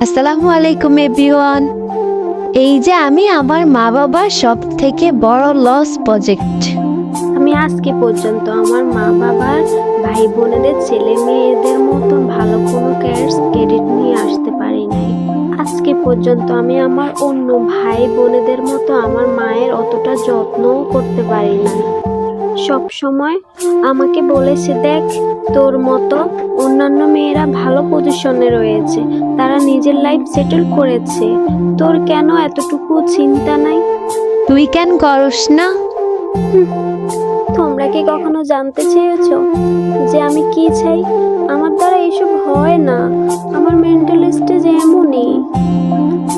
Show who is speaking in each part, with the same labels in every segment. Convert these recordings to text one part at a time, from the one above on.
Speaker 1: আসসালামু আলাইকুম এভরিওয়ান। এই যে আমি আমার মা বাবার সব থেকে বড় লস প্রজেক্ট।
Speaker 2: আমি আজকে পর্যন্ত আমার মা বাবার ভাই বোনেদের ছেলে মেয়েদের মতো ভালো কোনো ক্রেডিট নিয়ে আসতে পারি নাই। আজকে পর্যন্ত আমি আমার অন্য ভাই বোনেদের মতো আমার মায়ের অতটা যত্নও করতে পারি না। সব সময় আমাকে বলেছে, দেখ তোর মতো অন্যান্য মেয়েরা ভালো পজিশনে রয়েছে, তারা নিজের লাইফ সেটেল করেছে, তোর কেন এতটুকু চিন্তা নাই?
Speaker 1: তুই কেন করস না?
Speaker 2: তোমরা কি কখনো জানতে চেয়েছো যে আমি কি চাই? আমার দ্বারা এসব হয় না, আমার মেন্টাল স্টেজ এমনই।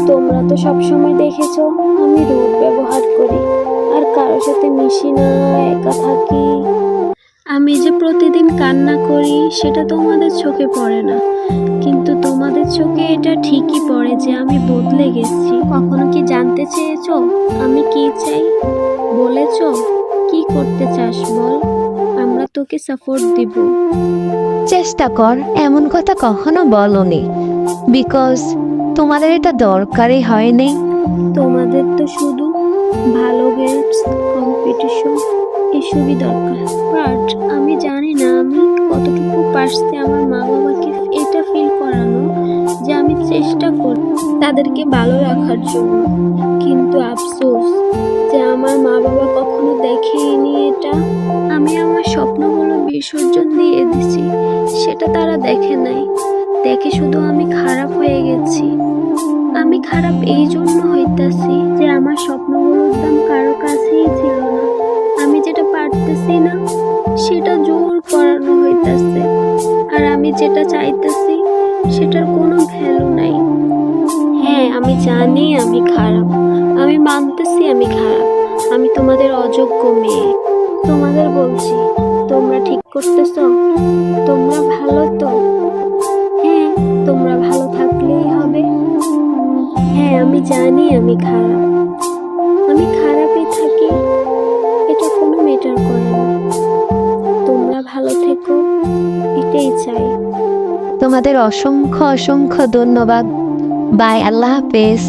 Speaker 2: তোমরা তো সবসময় দেখেছো আমি রুড ব্যবহার করি, আর কারোর সাথে মিশি না, একা থাকি। আমি যে প্রতিদিন কান্না করি সেটা তোমাদের চোখে পড়ে না, কিন্তু তোমাদের চোখে এটা ঠিকই পড়ে যে আমি বদলে গেছি। কখনো কি জানতে চেয়েছো আমি কি চাই? বলেছো কি করতে চাস বল, আমরা তোকে সাপোর্ট দিব।
Speaker 1: চেষ্টা কর, এমন কথা কখনো বলনি, বিকজ তোমাদের এটা দরকারই হয়নি।
Speaker 2: তোমাদের তো শুধু ভালো গ্রেডস, কম্পিটিশন এসবই দরকার। বাট আমি জানি না আমি কতটুকু পারছি আমার মা বাবাকে এটা ফিল করানো যে আমি চেষ্টা করি তাদেরকে ভালো রাখার জন্য। কিন্তু আফসোস যে আমার মা বাবা কখনো দেখেনি এটা। আমি আমার স্বপ্নগুলো বিসর্জন দিয়ে দিছি, সেটা তারা দেখে নাই। দেখে শুধু আমি খারাপ হয়ে গেছি। আমি খারাপ এই জন্য হইতাছি যে আমার স্বপ্নগুলোর দাম কারো কাছেই ছিল না। আমি যেটা পারতেছি না সেটা জোর করানো হইতাছে, আর আমি যেটা চাইতেছি সেটার কোনো ভ্যালু নাই। হ্যাঁ, আমি জানি আমি খারাপ, আমি মানতেছি আমি খারাপ, আমি তোমাদের অযোগ্য মেয়ে। তোমাদের বলছি, তোমরা ঠিক করতেছ? তোমরা ভালো তো? হ্যাঁ, তোমরা ভালো থাকলেই হবে। হ্যাঁ, আমি জানি আমি খারাপ, আমি খারাপই থাকি, এটা কোনো ম্যাটার করে না। তোমরা ভালো থেকো, এটাই চাই।
Speaker 1: তোমাদের অসংখ্য অসংখ্য ধন্যবাদ। বাই, আল্লাহ হাফেজ।